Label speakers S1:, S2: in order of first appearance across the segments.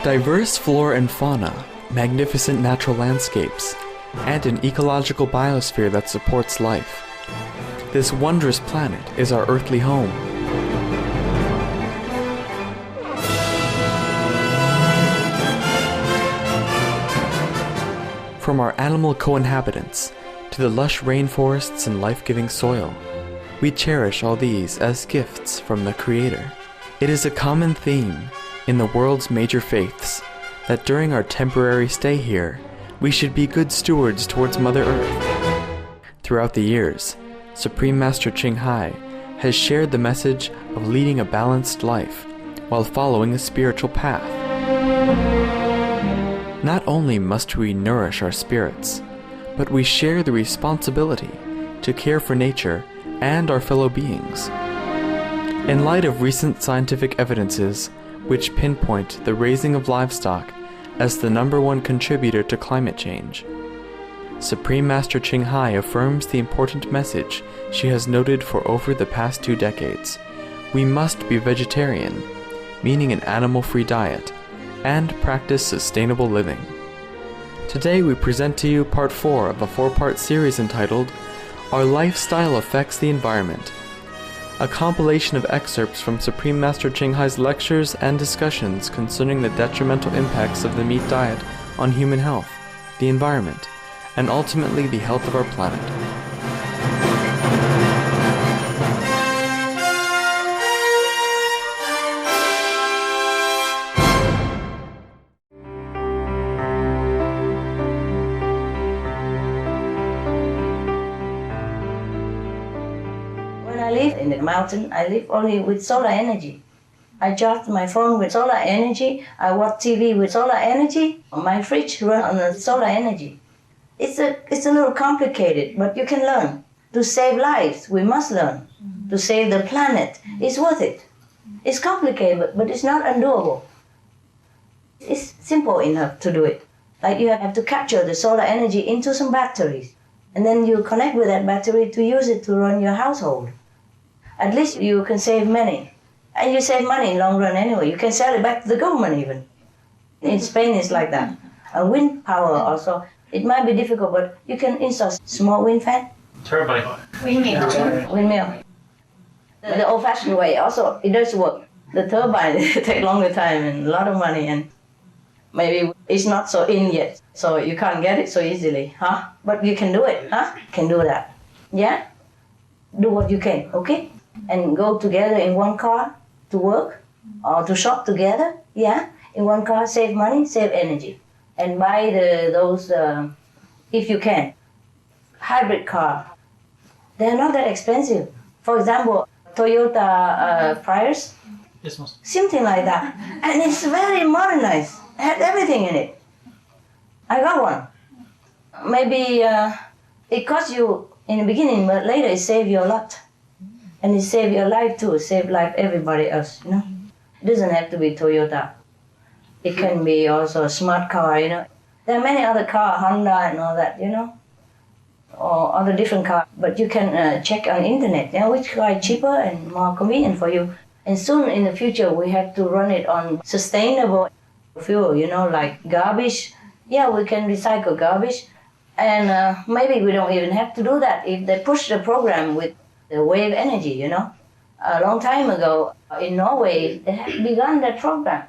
S1: Diverse flora and fauna, magnificent natural landscapes, and an ecological biosphere that supports life. This wondrous planet is our earthly home. From our animal co-inhabitants to the lush rainforests and life-giving soil, we cherish all these as gifts from the Creator. It is a common theme in the world's major faiths that during our temporary stay here, we should be good stewards towards Mother Earth. Throughout the years, Supreme Master Ching Hai has shared the message of leading a balanced life while following a spiritual path. Not only must we nourish our spirits, but we share the responsibility to care for nature and our fellow beings. In light of recent scientific evidences which pinpoint the raising of livestock as the #1 contributor to climate change, Supreme Master Ching Hai affirms the important message she has noted for over the past 2 decades. We must be vegetarian, meaning an animal-free diet, and practice sustainable living. Today we present to you part 4 of a 4-part series entitled Our Lifestyle Affects the Environment, a compilation of excerpts from Supreme Master Ching Hai's lectures and discussions concerning the detrimental impacts of the meat diet on human health, the environment, and ultimately the health of our planet.
S2: I live in the mountain. I live only with solar energy. I charge my phone with solar energy. I watch TV with solar energy. My fridge runs on the solar energy. It's a little complicated, but you can learn. To save lives, we must learn. To save the planet, it's worth it. It's complicated, but it's not undoable. It's simple enough to do it. Like you have to capture the solar energy into some batteries, and then you connect with that battery to use it to run your household. At least you can save money. And you save money in long run anyway. You can sell it back to the government even. In Spain it's like that. And wind power also. It might be difficult, but you can install small wind fan.
S3: Turbine.
S2: Windmill. Windmill. The old-fashioned way also, it does work. The turbine take longer time and a lot of money, and maybe it's not so in yet, so you can't get it so easily, huh? But you can do it, huh? Can do that. Yeah? Do what you can, okay? And go together in one car to work or to shop together, yeah? In one car, save money, save energy. And buy those, if you can, hybrid car. They're not that expensive. For example, Toyota Prius, something like that. And it's very modernized. It has everything in it. I got one. Maybe it costs you in the beginning, but later it saves you a lot. And it saves your life too, save life everybody else, you know. It doesn't have to be Toyota. It can be also a smart car, you know. There are many other cars, Honda and all that, you know, or other different cars. But you can check on internet, you know, which car is cheaper and more convenient for you. And soon in the future, we have to run it on sustainable fuel, you know, like garbage. Yeah, we can recycle garbage. And maybe we don't even have to do that if they push the program with the wave energy, you know. A long time ago, in Norway, they had begun that program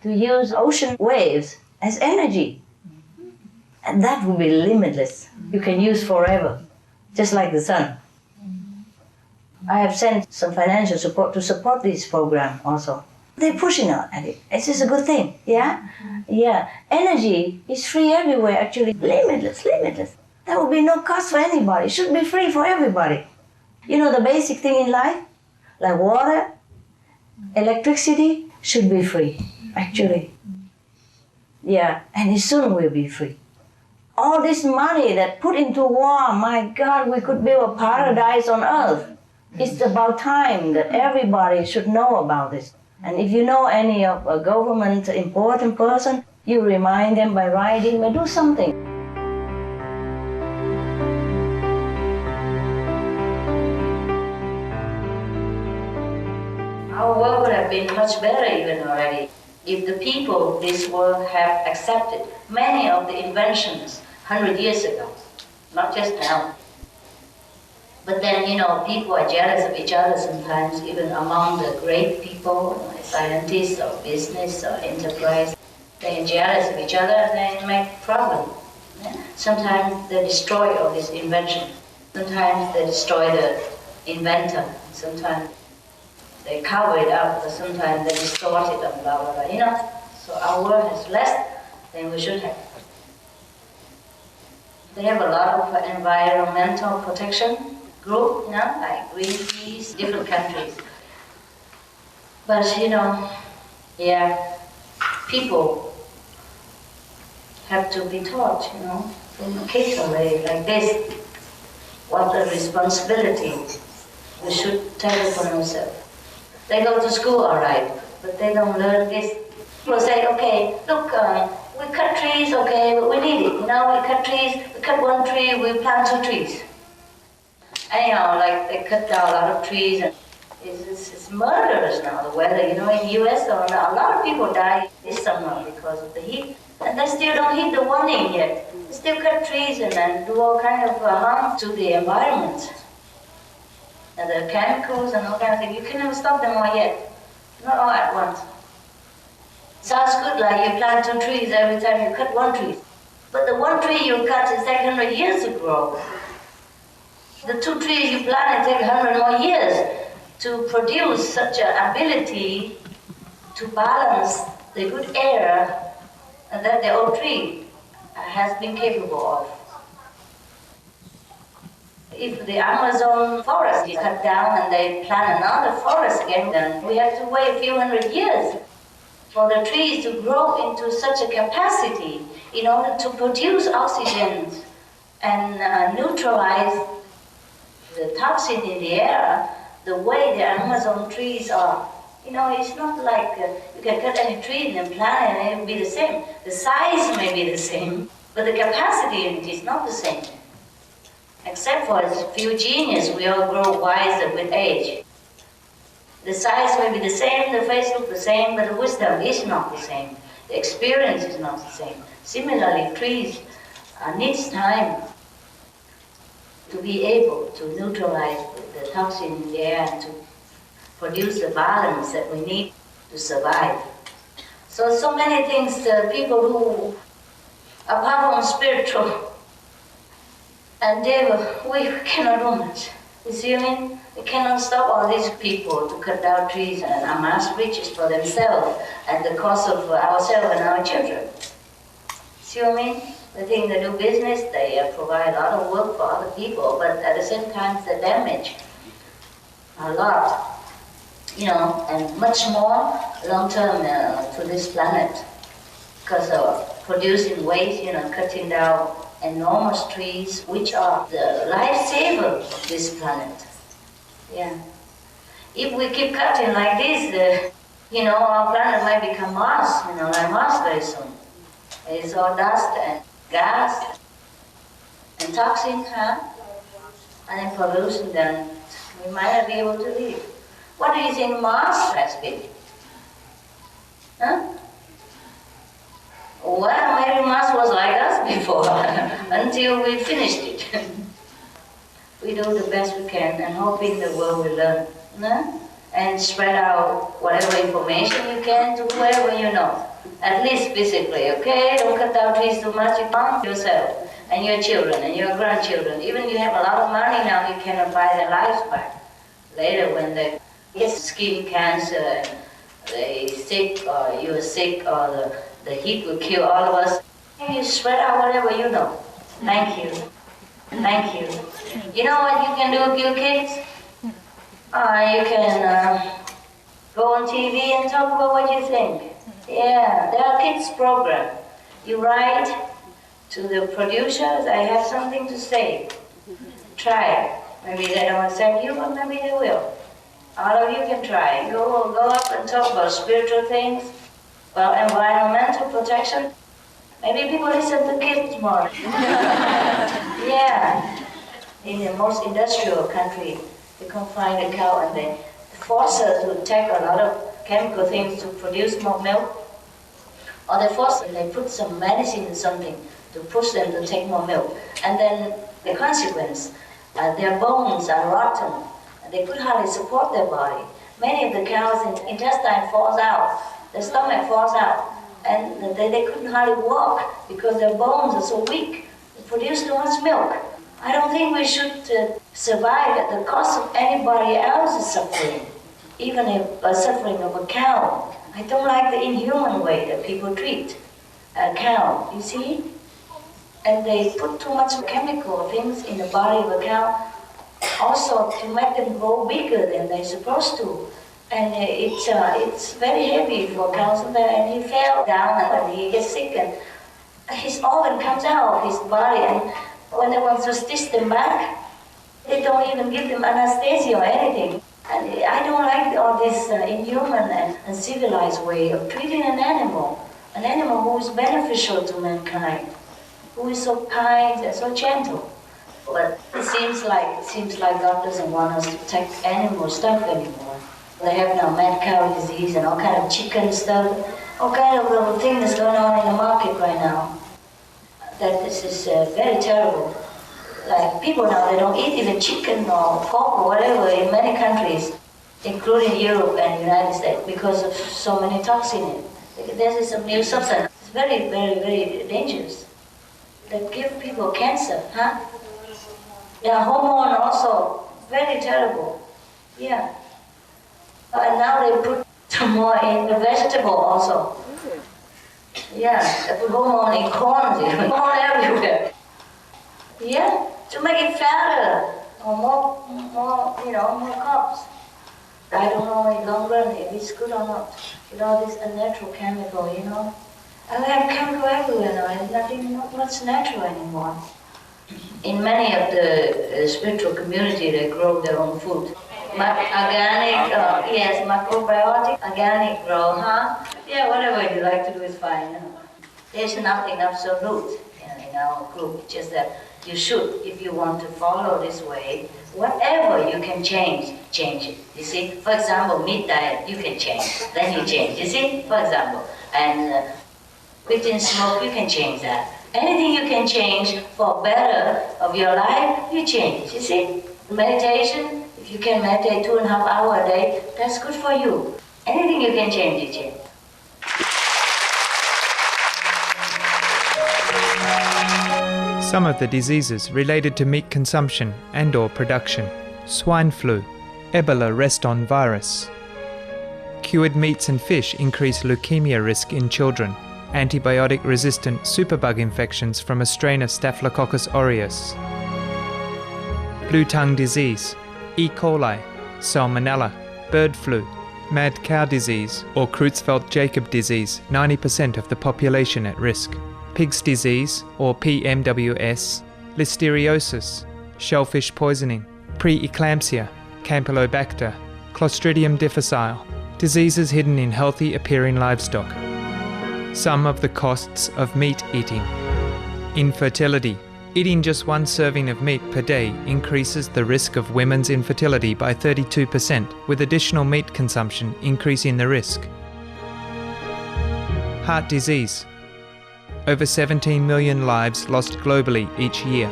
S2: to use ocean waves as energy. And that would be limitless. You can use forever, just like the sun. I have sent some financial support to support this program also. They're pushing out at it. It's just a good thing, yeah? Yeah, energy is free everywhere, actually. Limitless, limitless. There will be no cost for anybody. It should be free for everybody. You know, the basic thing in life, like water, electricity, should be free, actually. Yeah, and it soon will be free. All this money that put into war, my God, we could build a paradise on earth. It's about time that everybody should know about this. And if you know any of a government important person, you remind them by writing, by do something. Our world would have been much better even already If the people of this world have accepted many of the inventions 100 years ago, not just now. But then, people are jealous of each other sometimes, even among the great people, scientists or business or enterprise. They are jealous of each other and they make problems. Sometimes they destroy all this invention. Sometimes they destroy the inventor. Sometimes they cover it up, but sometimes they distort it and blah, blah, blah. So our world has less than we should have. They have a lot of environmental protection group, like Greenpeace, different countries. But, people have to be taught, from kids already, like this, what a responsibility we should take upon ourselves. They go to school, all right, but they don't learn this. People say, okay, look, we cut trees, okay, but we need it. We cut trees, we cut one tree, we plant 2 trees. Anyhow, like they cut down a lot of trees, and it's murderous now, the weather. In the US, a lot of people die this summer because of the heat. And they still don't hit the warning yet. They still cut trees and then do all kind of harm to the environment. And the chemicals and all kind of things, you can never stop them all yet. Not all at once. Sounds good, like you plant 2 trees every time you cut 1 tree. But the 1 tree you cut is take 100 years to grow. The 2 trees you plant take 100 more years to produce such an ability to balance the good air that the old tree has been capable of. If the Amazon forest is cut down and they plant another forest again, then we have to wait a few 100 years for the trees to grow into such a capacity in order to produce oxygen and neutralize the toxin in the air the way the Amazon trees are. It's not like you can cut any tree and plant it and it will be the same. The size may be the same, but the capacity in it is not the same. Except for a few genius, we all grow wiser with age. The size may be the same, the face looks the same, but the wisdom is not the same. The experience is not the same. Similarly, trees needs time to be able to neutralize the toxin in the air and to produce the balance that we need to survive. So many things, people who, apart from spiritual, and we cannot do much. You see what I mean? We cannot stop all these people to cut down trees and amass riches for themselves at the cost of ourselves and our children. See what I mean? They think they do business, they provide a lot of work for other people, but at the same time they damage a lot, and much more long-term to this planet because of producing waste, cutting down enormous trees, which are the lifesaver of this planet. Yeah. If we keep cutting like this, our planet might become Mars, like Mars very soon. It's all dust and gas and toxin, and pollution, then we might not be able to live. What do you think Mars has been? Well, maybe Mars was like us before, until we finished it. We do the best we can and hoping the world will learn. And spread out whatever information you can to whoever you know. At least physically, okay? Don't cut down trees too much, you harm yourself and your children and your grandchildren. Even you have a lot of money now, you cannot buy their lives back. Later when they get skin cancer and they sick or you're sick or the heat will kill all of us, you spread out whatever you know. Thank you. Thank you. You know what you can do with your kids? You can go on TV and talk about what you think. Yeah, there are kids program. You write to the producers, I have something to say. Try it. Maybe they don't accept you, but maybe they will. All of you can try. Go up and talk about spiritual things, about environmental protection. Maybe people listen to kids more. Yeah. In the most industrial country, you can find a cow and they force her to take a lot of chemical things to produce more milk.
S3: or they put some medicine or something to push them to take more milk. And then the consequence, their bones are rotten. They could hardly support their body. Many of the cows' intestine falls out, their stomach falls out, and they couldn't hardly walk because their bones are so weak. They produce too much milk. I don't think we should survive at the cost of anybody else's suffering, even if a suffering of a cow. I don't like the inhuman way that people treat a cow, you see? And they put too much chemical things in the body of a cow, also to make them grow bigger than they're supposed to. And it's very heavy for cows, and he fell down and he gets sick, and his organ comes out of his body, and when they want to stitch them back, they don't even give them anesthesia or anything. And I don't like all this inhuman and civilized way of treating an animal who is beneficial to mankind, who is so kind and so gentle. But it seems like God doesn't want us to take animal stuff anymore. They have now mad cow disease and all kind of chicken stuff, all kind of little things going on in the market right now. That this is very terrible. Like people now, they don't eat even chicken or pork or whatever in many countries, including Europe and the United States, because of so many toxins. This is a new substance. It's very, very, very dangerous. That give people cancer, huh? Yeah, hormone also, very terrible. Yeah. And now they put some more in the vegetable also. Yeah, they put hormone in corn, hormone everywhere. Yeah, to make it fatter or more carbs. I don't know in long run if it's good or not. With all this unnatural chemical, And we have chemical everywhere now, and not much natural anymore. In many of the spiritual community, they grow their own food. Organic, yes, macrobiotic, organic grow, huh? Yeah, whatever you like to do is fine. There's nothing absolute in our group, just that you should, if you want to follow this way, whatever you can change it. You see, for example, meat diet, you can change, then you change, you see, for example. And quitting smoke, you can change that. Anything you can change for better of your life, you change, you see. Meditation, if you can meditate 2.5 hours a day, that's good for you. Anything you can change, you change.
S4: Some of the diseases related to meat consumption and/or production: swine flu, Ebola reston virus. Cured meats and fish increase leukemia risk in children. Antibiotic-resistant superbug infections from a strain of Staphylococcus aureus. Blue tongue disease, E. coli, salmonella, bird flu, mad cow disease or Creutzfeldt-Jakob disease, 90% of the population at risk. Pig's disease or PMWS, listeriosis, shellfish poisoning, preeclampsia, Campylobacter, Clostridium difficile, diseases hidden in healthy appearing livestock. Some of the costs of meat eating. Infertility. Eating just 1 serving of meat per day increases the risk of women's infertility by 32%, with additional meat consumption increasing the risk. Heart disease. Over 17 million lives lost globally each year.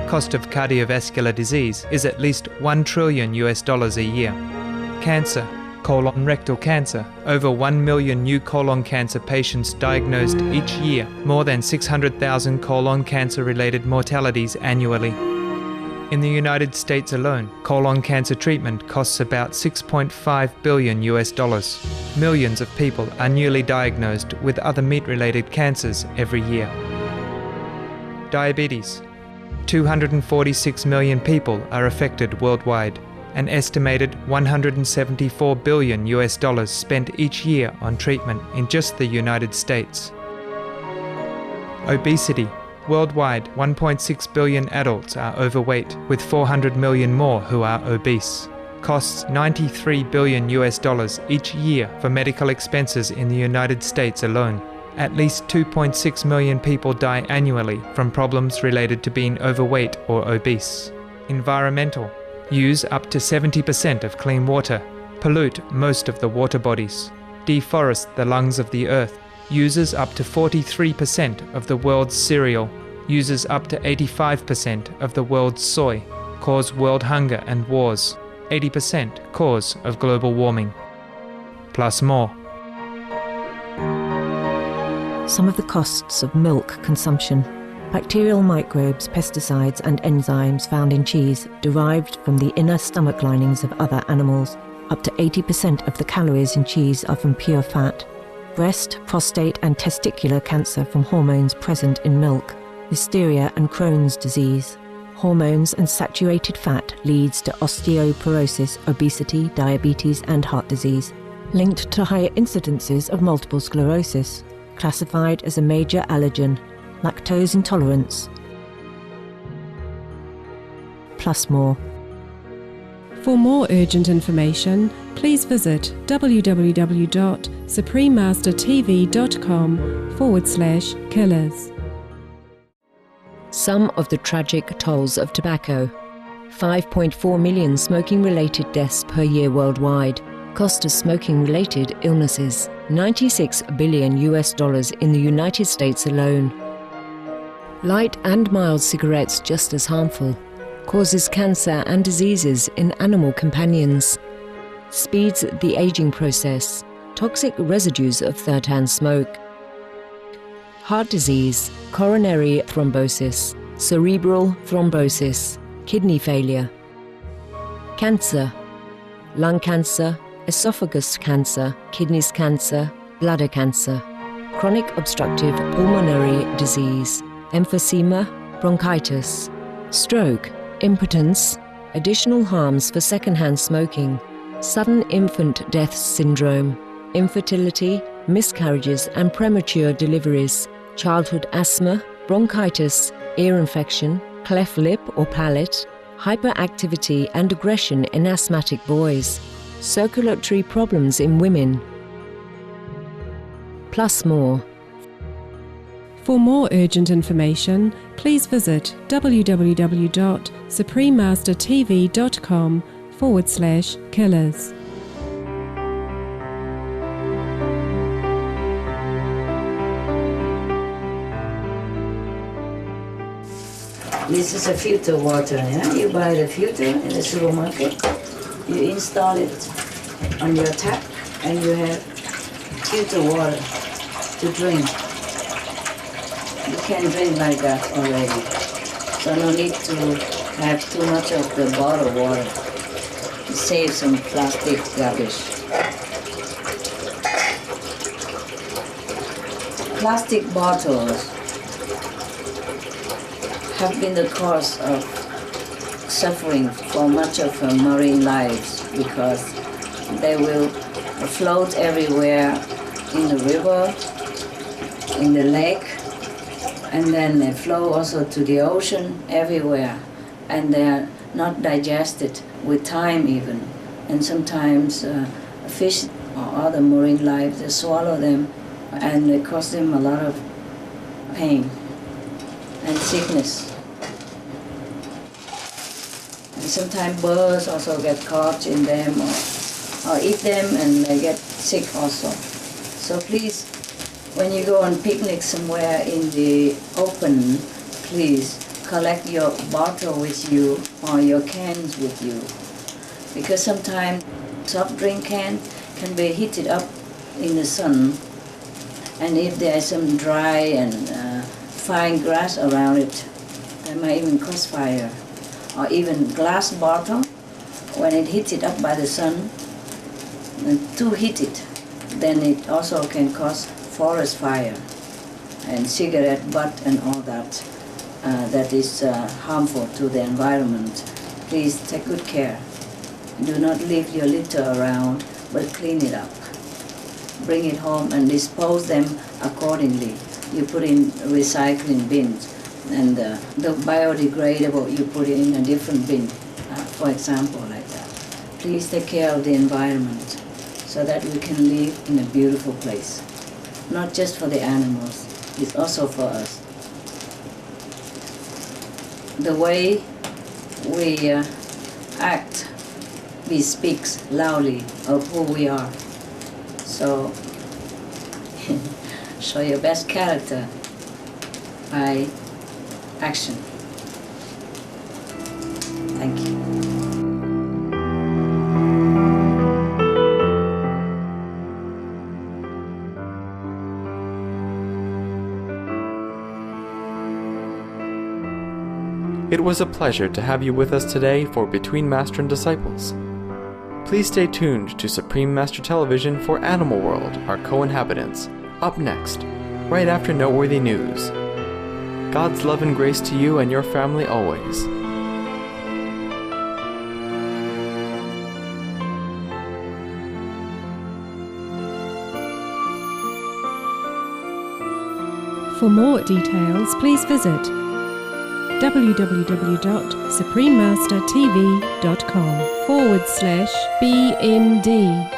S4: Cost of cardiovascular disease is at least $1 trillion a year. Cancer. Colon rectal cancer. Over 1 million new colon cancer patients diagnosed each year, more than 600,000 colon cancer-related mortalities annually. In the United States alone, colon cancer treatment costs about $6.5 billion. Millions of people are newly diagnosed with other meat-related cancers every year. Diabetes. 246 million people are affected worldwide. An estimated $174 billion spent each year on treatment in just the United States. Obesity. Worldwide, 1.6 billion adults are overweight, with 400 million more who are obese. Costs $93 billion each year for medical expenses in the United States alone. At least 2.6 million people die annually from problems related to being overweight or obese. Environmental. Use up to 70% of clean water. Pollute most of the water bodies. Deforest the lungs of the earth. uses up to 43% of the world's cereal, uses up to 85% of the world's soy, cause world hunger and wars, 80% cause of global warming. Plus more.
S5: Some of the costs of milk consumption. Bacterial microbes, pesticides and enzymes found in cheese derived from the inner stomach linings of other animals. Up to 80% of the calories in cheese are from pure fat. Breast, prostate and testicular cancer from hormones present in milk. Listeria and Crohn's disease. Hormones and saturated fat leads to osteoporosis, obesity, diabetes and heart disease. Linked to higher incidences of multiple sclerosis. Classified as a major allergen. Lactose intolerance. Plus more.
S6: For more urgent information, please visit www.suprememastertv.com/killers.
S5: Some of the tragic tolls of tobacco. 5.4 million smoking-related deaths per year worldwide. Cost of smoking-related illnesses. $96 billion in the United States alone. Light and mild cigarettes just as harmful. Causes cancer and diseases in animal companions. Speeds the aging process. Toxic residues of third-hand smoke. Heart disease, coronary thrombosis, cerebral thrombosis, kidney failure. Cancer, lung cancer, esophagus cancer, kidneys cancer, bladder cancer. Chronic obstructive pulmonary disease. Emphysema, bronchitis, stroke, impotence, additional harms for secondhand smoking, sudden infant death syndrome, infertility, miscarriages and premature deliveries, childhood asthma, bronchitis, ear infection, cleft lip or palate, hyperactivity and aggression in asthmatic boys, circulatory problems in women. Plus more.
S6: For more urgent information, please visit www.suprememastertv.com/killers.
S2: This is a filter water, yeah? You buy the filter in the supermarket, you install it on your tap, and you have filter water to drink. You can drink like that already. So no need to have too much of the bottled water. Save some plastic garbage. Plastic bottles have been the cause of suffering for much of marine lives because they will float everywhere in the river, in the lake, and then they flow also to the ocean everywhere, and they are not digested with time even. And sometimes fish or other marine life, they swallow them and it causes them a lot of pain and sickness. And sometimes birds also get caught in them or eat them and they get sick also. So please, when you go on picnic somewhere in the open, please collect your bottle with you or your cans with you. Because sometimes soft drink can be heated up in the sun, and if there's some dry and fine grass around it, they might even cause fire. Or even glass bottle, when it heated up by the sun, too heated, then it also can cause forest fire and cigarette butt and all that. That is harmful to the environment. Please take good care. Do not leave your litter around, but clean it up. Bring it home and dispose them accordingly. You put in recycling bins, and the biodegradable you put in a different bin, for example, like that. Please take care of the environment so that we can live in a beautiful place. Not just for the animals, it's also for us. The way we act, we speak loudly of who we are. So
S7: show your best character by action. Thank you.
S1: It was a pleasure to have you with us today for Between Master and Disciples. Please stay tuned to Supreme Master Television for Animal World, our co-inhabitants, up next, right after Noteworthy News. God's love and grace to you and your family always.
S6: For more details, please visit www.suprememastertv.com/BMD.